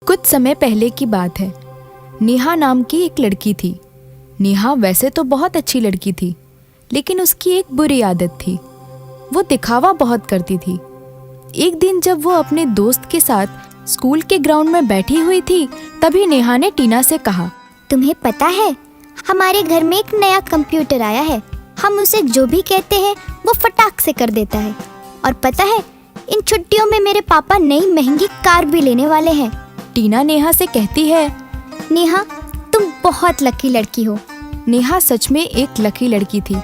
कुछ समय पहले की बात है। नेहा नाम की एक लड़की थी। नेहा वैसे तो बहुत अच्छी लड़की थी, लेकिन उसकी एक बुरी आदत थी। वो दिखावा बहुत करती थी। एक दिन जब वो अपने दोस्त के साथ स्कूल के ग्राउंड में बैठी हुई थी, तभी नेहा ने टीना से कहा, तुम्हें पता है, हमारे घर में एक नया कंप्यूटर आया है। हम उसे जो भी कहते हैं वो फटाक से कर देता है। और पता है, इन छुट्टियों में मेरे पापा नई महंगी कार भी लेने वाले हैं। टीना नेहा से कहती है, नेहा, तुम बहुत लकी लड़की हो। नेहा सच में एक लकी लड़की थी,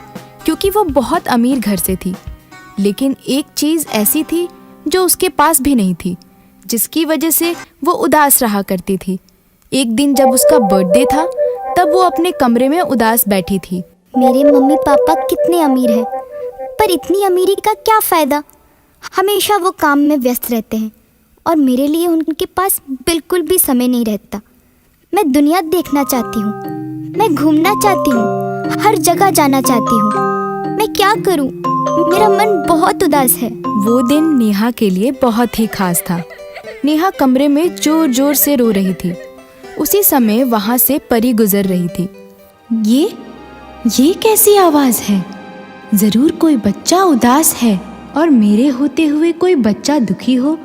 क्योंकि वो बहुत अमीर घर से थी। लेकिन एक चीज ऐसी थी जो उसके पास भी नहीं थी, जिसकी वजह से वो उदास रहा करती थी। एक दिन जब उसका बर्थडे था, तब वो अपने कमरे में उदास बैठी थी। मेरे मम्मी पापा कितने अमीर हैं, पर इतनी अमीरी का क्या फायदा। हमेशा वो काम में व्यस्त रहते हैं और मेरे लिए उनके पास बिल्कुल भी समय नहीं रहता। मैं दुनिया देखना चाहती हूँ, मैं घूमना चाहती हूँ, हर जगह जाना चाहती हूँ। मैं क्या करूँ? मेरा मन बहुत उदास है। वो दिन नेहा के लिए बहुत ही खास था। नेहा कमरे में जोर जोर से रो रही थी। उसी समय वहाँ से परी गुजर रही थी। ये कैसी आवाज़ है? जरूर कोई बच्चा उदास है और मेरे होते हुए कोई बच्चा दुखी हो।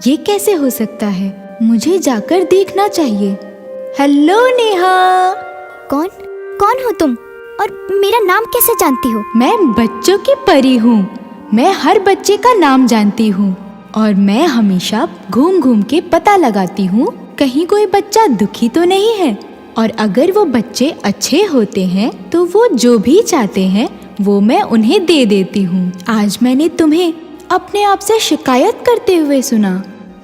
ये कैसे हो सकता है? मुझे जाकर देखना चाहिए। हेलो नेहा। कौन हो तुम और मेरा नाम कैसे जानती हो? मैं बच्चों की परी हूँ। मैं हर बच्चे का नाम जानती हूँ और मैं हमेशा घूम घूम के पता लगाती हूँ कहीं कोई बच्चा दुखी तो नहीं है। और अगर वो बच्चे अच्छे होते हैं तो वो जो भी चाहते हैं वो मैं उन्हें दे देती हूँ। आज मैंने तुम्हें अपने आप से शिकायत करते हुए सुना।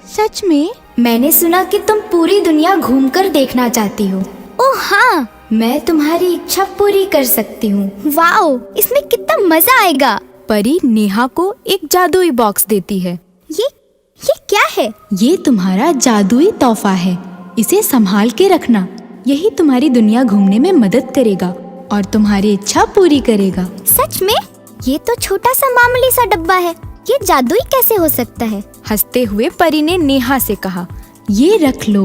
सच में? मैंने सुना कि तुम पूरी दुनिया घूमकर देखना चाहती हो। ओह हाँ, मैं तुम्हारी इच्छा पूरी कर सकती हूँ। वाओ, इसमें कितना मजा आएगा। परी नेहा को एक जादुई बॉक्स देती है। ये क्या है? ये तुम्हारा जादुई तोहफा है। इसे संभाल के रखना। यही तुम्हारी दुनिया घूमने में मदद करेगा और तुम्हारी इच्छा पूरी करेगा। सच में? ये तो छोटा सा मामूली सा डब्बा है, ये जादुई कैसे हो सकता है? हंसते हुए परी ने नेहा से कहा, ये रख लो,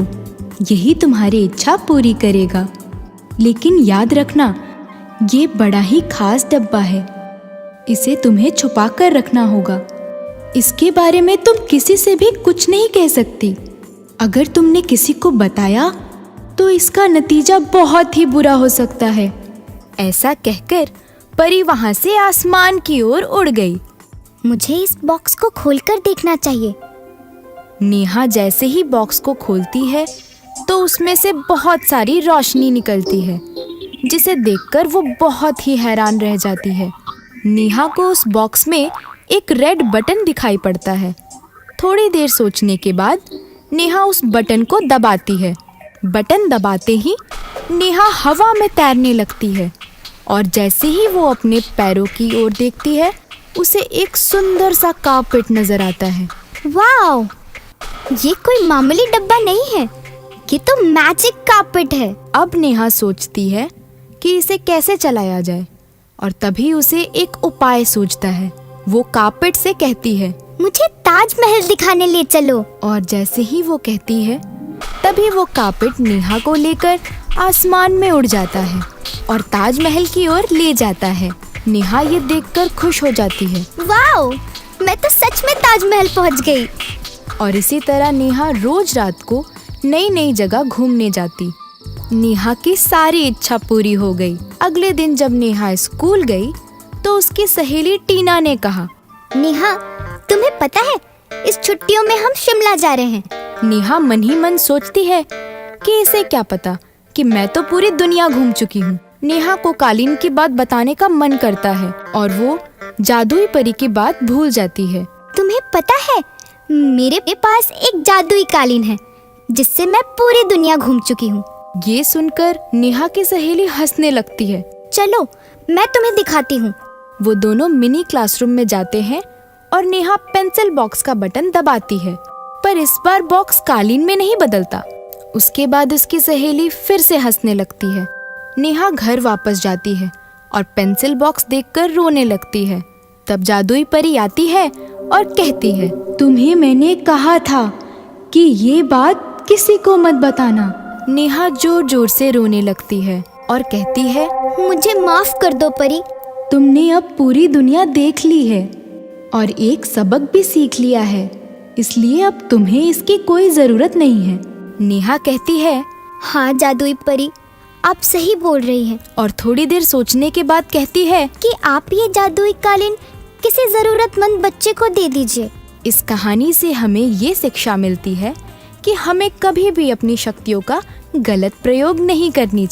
यही तुम्हारी इच्छा पूरी करेगा। लेकिन याद रखना, ये बड़ा ही खास डब्बा है। इसे तुम्हें छुपा कर रखना होगा। इसके बारे में तुम किसी से भी कुछ नहीं कह सकती। अगर तुमने किसी को बताया तो इसका नतीजा बहुत ही बुरा हो सकता है। ऐसा कहकर परी वहां से आसमान की ओर उड़ गई। मुझे इस बॉक्स को खोलकर देखना चाहिए। नेहा जैसे ही बॉक्स को खोलती है तो उसमें से बहुत सारी रोशनी निकलती है, जिसे देखकर वो बहुत ही हैरान रह जाती है। नेहा को उस बॉक्स में एक रेड बटन दिखाई पड़ता है। थोड़ी देर सोचने के बाद नेहा उस बटन को दबाती है। बटन दबाते ही नेहा हवा में तैरने लगती है और जैसे ही वो अपने पैरों की ओर देखती है, उसे एक सुंदर सा कारपेट नजर आता है। वाओ, ये कोई मामूली डब्बा नहीं है, ये तो मैजिक कारपेट है। अब नेहा सोचती है कि इसे कैसे चलाया जाए और तभी उसे एक उपाय सूझता है। वो कारपेट से कहती है, मुझे ताजमहल दिखाने ले चलो। और जैसे ही वो कहती है, तभी वो कारपेट नेहा को लेकर आसमान में उड़ जाता है और ताजमहल की ओर ले जाता है। नेहा ये देखकर खुश हो जाती है। वाओ, मैं तो सच में ताजमहल पहुंच गई। और इसी तरह नेहा रोज रात को नई नई जगह घूमने जाती। नेहा की सारी इच्छा पूरी हो गई। अगले दिन जब नेहा स्कूल गई तो उसकी सहेली टीना ने कहा, नेहा, तुम्हें पता है, इस छुट्टियों में हम शिमला जा रहे हैं। नेहा मन ही मन सोचती है कि इसे क्या पता कि मैं तो पूरी दुनिया घूम चुकी हूँ। नेहा को कालीन की बात बताने का मन करता है और वो जादुई परी की बात भूल जाती है। तुम्हें पता है, मेरे पास एक जादुई कालीन है जिससे मैं पूरी दुनिया घूम चुकी हूँ। ये सुनकर नेहा की सहेली हंसने लगती है। चलो, मैं तुम्हें दिखाती हूँ। वो दोनों मिनी क्लासरूम में जाते हैं और नेहा पेंसिल बॉक्स का बटन दबाती है, पर इस बार बॉक्स कालीन में नहीं बदलता। उसके बाद उसकी सहेली फिर से हंसने लगती है। नेहा घर वापस जाती है और पेंसिल बॉक्स देखकर रोने लगती है। तब जादुई परी आती है और कहती है, तुम्हें मैंने कहा था कि ये बात किसी को मत बताना। नेहा जोर जोर से रोने लगती है और कहती है, मुझे माफ कर दो परी। तुमने अब पूरी दुनिया देख ली है और एक सबक भी सीख लिया है, इसलिए अब तुम्हें इसकी कोई जरूरत नहीं है। नेहा कहती है, हाँ जादुई परी, आप सही बोल रही हैं और थोड़ी देर सोचने के बाद कहती है कि आप ये जादुई कालीन किसी जरूरतमंद बच्चे को दे दीजिए। इस कहानी से हमें ये शिक्षा मिलती है कि हमें कभी भी अपनी शक्तियों का गलत प्रयोग नहीं करनी चाहिए।